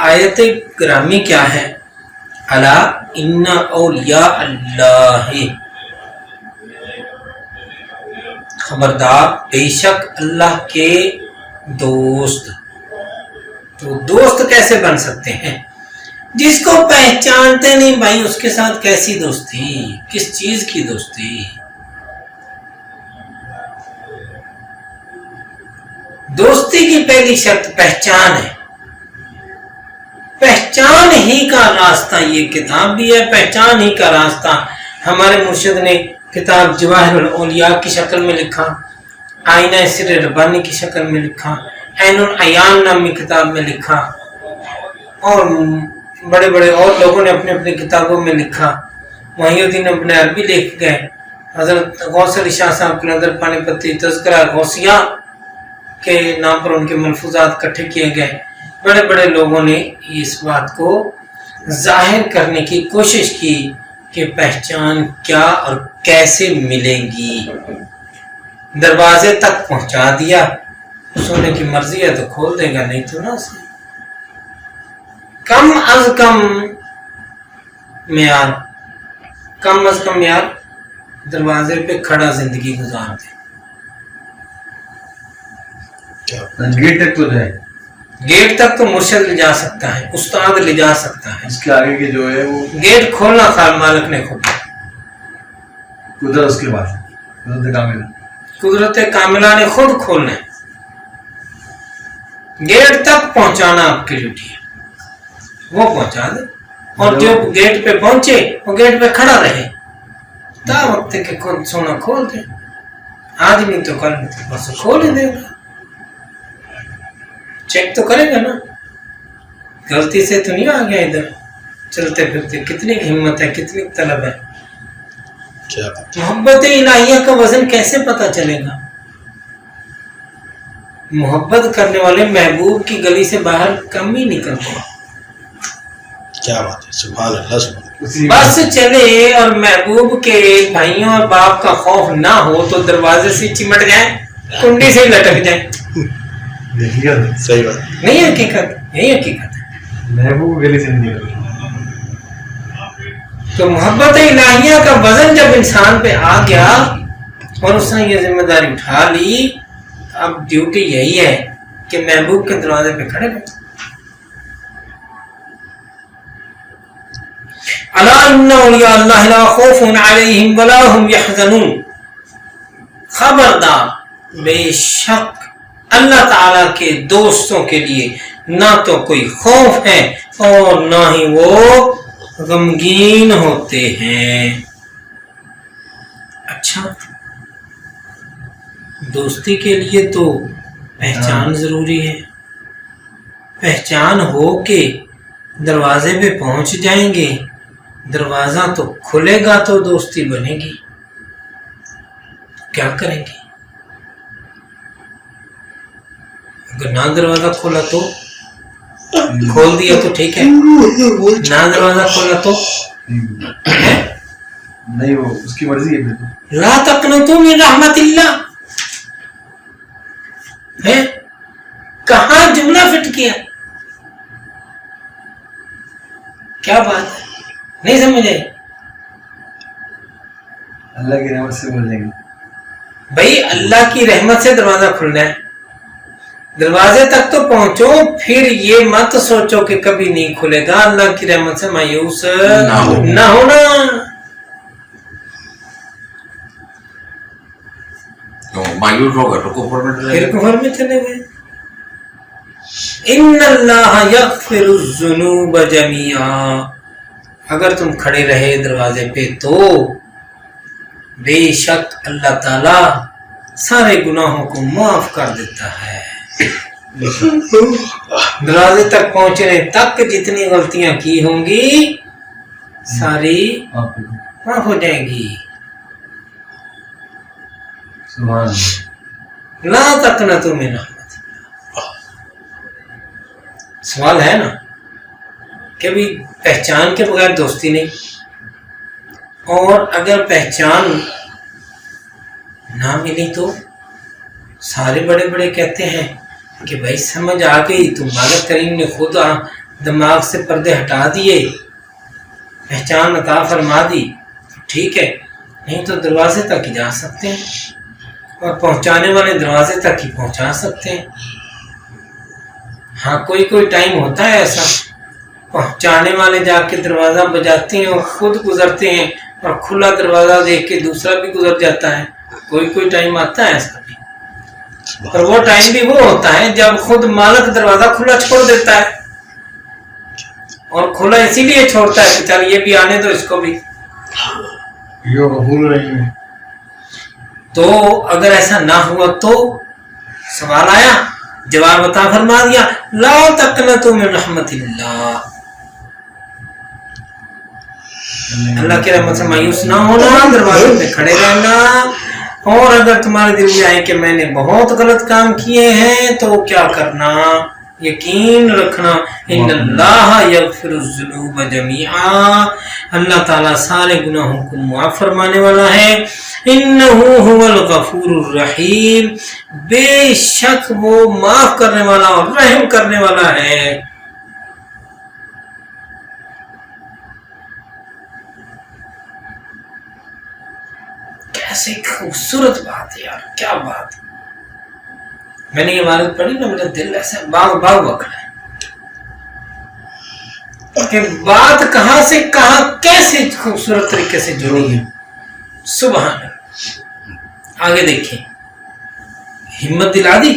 آیت گرامی کیا ہے؟ الا ان اولیاء اللہ، خبردار بے شک اللہ کے دوست. تو دوست کیسے بن سکتے ہیں؟ جس کو پہچانتے نہیں بھائی اس کے ساتھ کیسی دوستی؟ کس چیز کی دوستی؟ دوستی کی پہلی شرط پہچان ہے. پہچان ہی کا راستہ یہ کتاب بھی ہے. پہچان ہی کا راستہ ہمارے مرشد نے کتاب جواہر الاولیاء کی شکل میں لکھا، آئینہ سر ربانی کی شکل میں لکھا، عین العیان نامی کتاب میں لکھا، اور بڑے بڑے اور لوگوں نے اپنے اپنی کتابوں میں لکھا. محی الدین ابن عربی لکھ گئے، حضرت غوث علی شاہ صاحب کے نظر پانی پتی تذکرہ غوثیہ کے نام پر ان کے ملفوظات اکٹھے کیے گئے. بڑے بڑے لوگوں نے اس بات کو ظاہر کرنے کی کوشش کی کہ پہچان کیا اور کیسے ملے گی. دروازے تک پہنچا دیا، سونے کی مرضی ہے تو کھول دے گا، نہیں تو نہ. کم از کم معیار، کم از کم معیار دروازے پہ کھڑا زندگی گزار دے. گیٹ تک تو جائے، گیٹ تک تو مرشد لے جا سکتا ہے، استاد لے جا سکتا ہے. اس کے آگے کے جو ہے وہ گیٹ کھولنا خال مالک نے کھولا. قدرت اس کے بعد قدرت کاملہ، قدرت کاملہ نے خود کھولنا ہے. گیٹ تک پہنچانا آپ کی ڈیوٹی ہے، وہ پہنچا دے. اور جو گیٹ پہ پہنچے وہ گیٹ پہ کھڑا رہے تا وقت کہ خود سونا کھول دے. آج نہیں تو کل بس کھول ہی دے گا. چیک تو کرے گا نا، غلطی سے تو نہیں آ گیا ادھر چلتے پھرتے. کتنی ہمت ہے، کتنی طلب ہے. محبت الہیہ کا وزن کیسے پتا چلے گا؟ محبت کرنے والے محبوب کی گلی سے باہر کم ہی نکلتے. کیا بات ہے، سبحان اللہ سبحان اللہ. بس چلے اور محبوب کے بھائیوں اور باپ کا خوف نہ ہو تو دروازے سے چمٹ جائیں، کنڈی سے لٹک جائیں. صحیح بات، نہیں حقیقت، یہی حقیقت ہے. محبوب گلی سے نہیں نکلتا. تو محبت الہیہ کا وزن جب انسان پہ آ گیا اور اس نے یہ ذمہ داری اٹھا لی، اب ڈیوٹی یہی ہے کہ محبوب کے دروازے پہ کھڑے رہے. الا ان اولیاء اللہ لا خوف علیہم ولا هم يحزنون، خبردار بے شک اللہ تعالی کے دوستوں کے لیے نہ تو کوئی خوف ہے اور نہ ہی وہ غمگین ہوتے ہیں. اچھا، دوستی کے لیے تو پہچان ضروری ہے. پہچان ہو کے دروازے پہ پہنچ جائیں گے، دروازہ تو کھلے گا تو دوستی بنے گی. کیا کریں گے؟ اگر نہ دروازہ کھولا تو کھول دیا تو ٹھیک ہے، نہ دروازہ کھولا تو نہیں، وہ اس کی مرضی ہے. لا تقنطوا من رحمت اللہ ہے. کہاں جملہ فٹ کیا؟ کیا بات ہے، نہیں سمجھے؟ اللہ کی رحمت سے بول جائیں گے. بھائی اللہ کی رحمت سے دروازہ کھلنا ہے. دروازے تک تو پہنچو، پھر یہ مت سوچو کہ کبھی نہیں کھلے گا. اللہ کی رحمت سے مایوس نہ ہونا. مایوس ہوگا تو پھر کفر میں چلے گئے. ان اللہ یغفر الذنوب جميعا، اگر تم کھڑے رہے دروازے پہ تو بے شک اللہ تعالی سارے گناہوں کو معاف کر دیتا ہے. دروازے تک پہنچنے تک جتنی غلطیاں کی ہوں گی ساری معاف ہو جائیں گی. سبحان اللہ. لا تقنطوا من رحمت اللہ. سوال ہے نا کہ بھی پہچان کے بغیر دوستی نہیں، اور اگر پہچان نہ ملی تو سارے بڑے بڑے کہتے ہیں کہ بھائی سمجھ آ گئی تو مالک کریم نے خود دماغ سے پردے ہٹا دیے، پہچان عطا فرما دی، ٹھیک ہے، نہیں تو دروازے تک ہی جا سکتے ہیں، اور پہنچانے والے دروازے تک ہی پہنچا سکتے ہیں۔ ہاں کوئی ٹائم ہوتا ہے ایسا، پہنچانے والے جا کے دروازہ بجاتے ہیں اور خود گزرتے ہیں، اور کھلا دروازہ دیکھ کے دوسرا بھی گزر جاتا ہے، کوئی ٹائم آتا ہے ایسا بھی، اور وہ ٹائم بھی وہ ہوتا ہے جب خود مالک دروازہ کھلا چھوڑ دیتا ہے، اور کھلا اسی لیے چھوڑتا ہے کہ چل یہ بھی آنے دو اس کو بھی۔ یہ غفور رحیم ہے۔ تو اگر ایسا نہ ہوا تو سوال آیا، جواب عطا فرما دیا، لا تقنطوا من رحمت اللہ، اللہ کی رحمت سے مایوس نہ ہونا، دروازے پہ کھڑے رہنا، اور اگر تمہارے دل میں آئے کہ میں نے بہت غلط کام کیے ہیں تو کیا کرنا، یقین رکھنا، ان اللہ یغفر الذنوب جمیعا، اللہ تعالیٰ سارے گناہوں کو معاف فرمانے والا ہے، انہ هو الغفور الرحیم، بے شک وہ معاف کرنے والا اور رحم کرنے والا ہے۔ کیسے خوبصورت بات ہے یار، کیا بات ہے۔ میں نے یہ عبارت پڑھی نا، میرا دل ایسا باغ وکڑا ہے کہ بات کہاں سے کہاں کیسے خوبصورت طریقے سے جڑی ہے، سبحان اللہ۔ آگے دیکھیں، ہمت دلا دی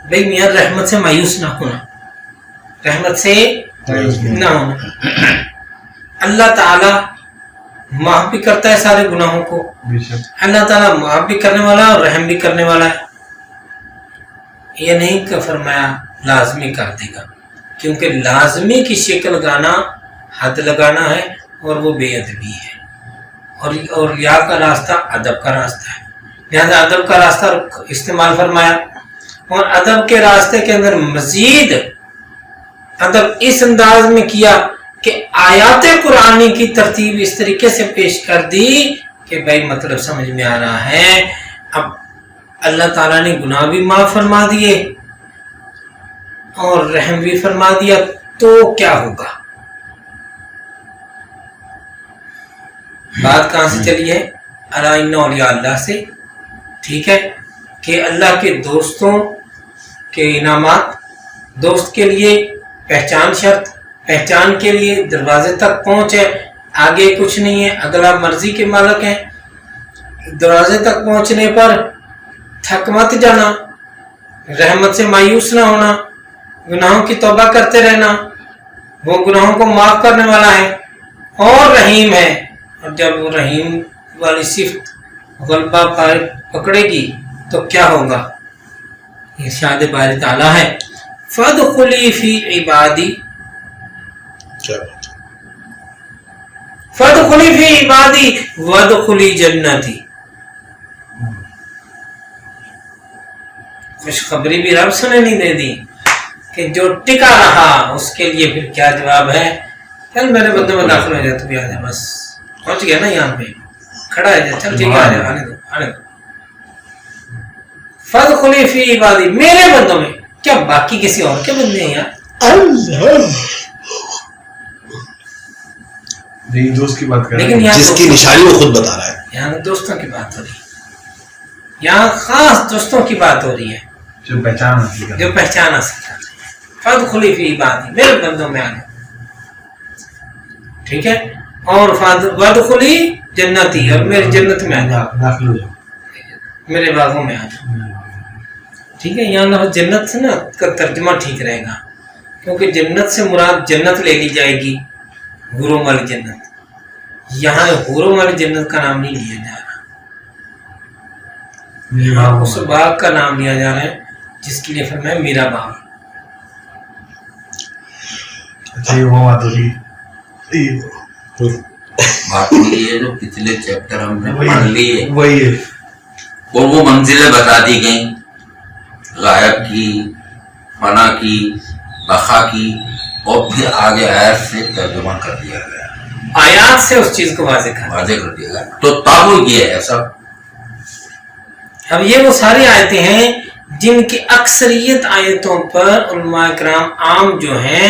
بھئی میاں رحمت سے مایوس نہ ہونا، رحمت سے نہ ہونا، اللہ تعالی معاف بھی کرتا ہے سارے گناہوں کو، اللہ تعالیٰ معاف بھی کرنے والا ہے اور رحم بھی کرنے والا ہے۔ یہ نہیں کہ فرمایا لازمی کر دے گا، کیونکہ لازمی کی شکل گانا حد لگانا ہے، اور وہ بے ادبی ہے، اور یا کا راستہ ادب کا راستہ ہے، لہذا ادب کا راستہ استعمال فرمایا، اور ادب کے راستے کے اندر مزید ادب اس انداز میں کیا کہ آیات قرآنی کی ترتیب اس طریقے سے پیش کر دی کہ بھائی مطلب سمجھ میں آ رہا ہے۔ اب اللہ تعالیٰ نے گناہ بھی معاف فرما دیے اور رحم بھی فرما دیا، تو کیا ہوگا؟ بات کہاں سے چلی ہے؟ الا ان اولیاء اللہ سے، ٹھیک ہے، کہ اللہ کے دوستوں کے انعامات، دوست کے لیے پہچان شرط، پہچان کے لیے دروازے تک پہنچ ہے، آگے کچھ نہیں ہے، اگلا مرضی کے مالک ہیں، دروازے تک پہنچنے پر تھک مت جانا، رحمت سے مایوس نہ ہونا، گناہوں کی توبہ کرتے رہنا، وہ گناہوں کو معاف کرنے والا ہے اور رحیم ہے، اور جب وہ رحیم والی صفت غلبہ پکڑے گی تو کیا ہوگا؟ ارشاد باری تعالیٰ ہے، فَادْخُلِي فِي عِبَادِي، کیا بات ہے، فَادْخُلِي فِي عِبَادِي وَادْخُلِي جَنَّتِي، خوشخبری بھی رب سے نے نہیں دے دی کہ جو ٹکا رہا اس کے لیے پھر کیا جواب ہے؟ چل میرے بندے میں داخل ہو جائے، تو بھی آ جائے، بس پہنچ گیا نا یہاں پہ، کھڑا ہے جائے، چل ٹھیک ہے، آ جائے، آنے دو۔ فَادْخُلِي فِي عِبَادِي، میرے بندوں میں، کیا باقی کسی اور کے بندے ہیں یار؟ دوست کی بات کر رہے لیکن ہیں، جس کی نشانی وہ خود بتا رہا ہے، یہاں دوستوں کی بات ہو رہی ہے، یہاں خاص دوستوں کی بات ہو رہی ہے جو پہچان حاصل کر رہے جو پہچان حاصل کر رہی ہے۔ فَادْخُلِي فِي عِبَادِي، میرے بندوں میں آ جاؤ، ٹھیک ہے، اور وَادْخُلِي جنتی، اور میری جنت میں آ جاؤ، ہیں، داخل ہو جاؤ۔ میرے باغوں میں آ جاؤ، ٹھیک ہے۔ یہاں لفظ جنت سے نا کا ترجمہ ٹھیک رہے گا، کیونکہ جنت سے مراد جنت لے لی جائے گی، حوروں والی جنت، یہاں حوروں والی جنت کا نام نہیں لیا جا رہا، یہاں اس باغ کا نام لیا جا رہا ہے جس کے لیے فرمایا میرا باغ۔ اچھا یہ وہ بات ہوگی، بات یہ ہے جو پچھلے چیپٹر ہم نے پڑھ لی ہے، وہی ہے، اور وہ منزلیں بتا دی گئیں، غائب کی، فنا کی، بقا کی، اور پھر آگے آیت سے ترجمہ کر دیا گیا، آیات سے اس چیز کو واضح کر، واضح کر دیا گیا، تو تب یہ ہے سب۔ اب یہ وہ ساری آیتیں ہیں جن کی اکثریت آیتوں پر علماء کرام عام جو ہیں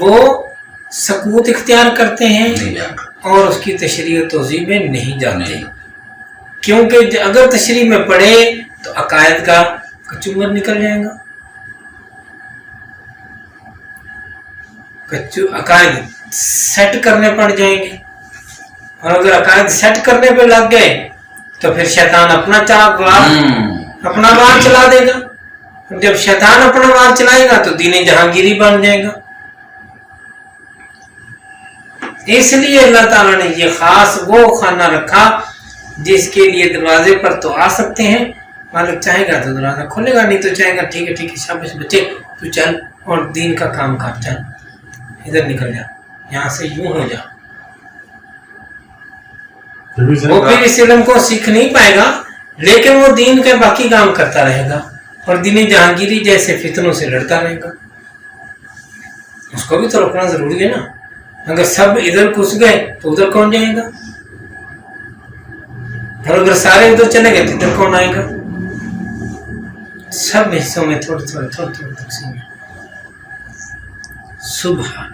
وہ سکوت اختیار کرتے ہیں نہیں جانا اور اس کی تشریح و توضیح میں نہیں جاتے نہیں کیونکہ اگر تشریح میں پڑھے تو عقائد کا کچمبر نکل جائے گا. عقائد سیٹ کرنے پڑ جائیں گے اور اگر عقائد سیٹ کرنے پہ لگ گئے تو پھر شیطان اپنا اپنا وار چلا دے گا. جب شیطان اپنا وار چلائے گا تو دین جہانگیری بن جائے گا. اس لیے اللہ تعالیٰ نے یہ خاص وہ خانہ رکھا جس کے لیے دروازے پر تو آ سکتے ہیں, مالک چاہے گا تو دروازہ کھولے گا, نہیں تو چاہے گا ٹھیک ہے شاباش بچے تو چل اور دین کا کام کر, چل ادھر نکل جا, یہاں سے یوں ہو جا. وہ پھر اس علم کو سیکھ نہیں پائے گا لیکن وہ دین کے باقی کام کرتا رہے گا اور دین جہانگیری جیسے فتنوں سے لڑتا رہے گا. اس کو بھی تو روکنا ضروری ہے نا. اگر سب ادھر گھس گئے تو ادھر کون جائے گا, اور اگر سارے ادھر چلے گئے تو ادھر کون آئے گا. سب حصوں میں تھوڑے تھوڑے تقسیم ہے. سبحان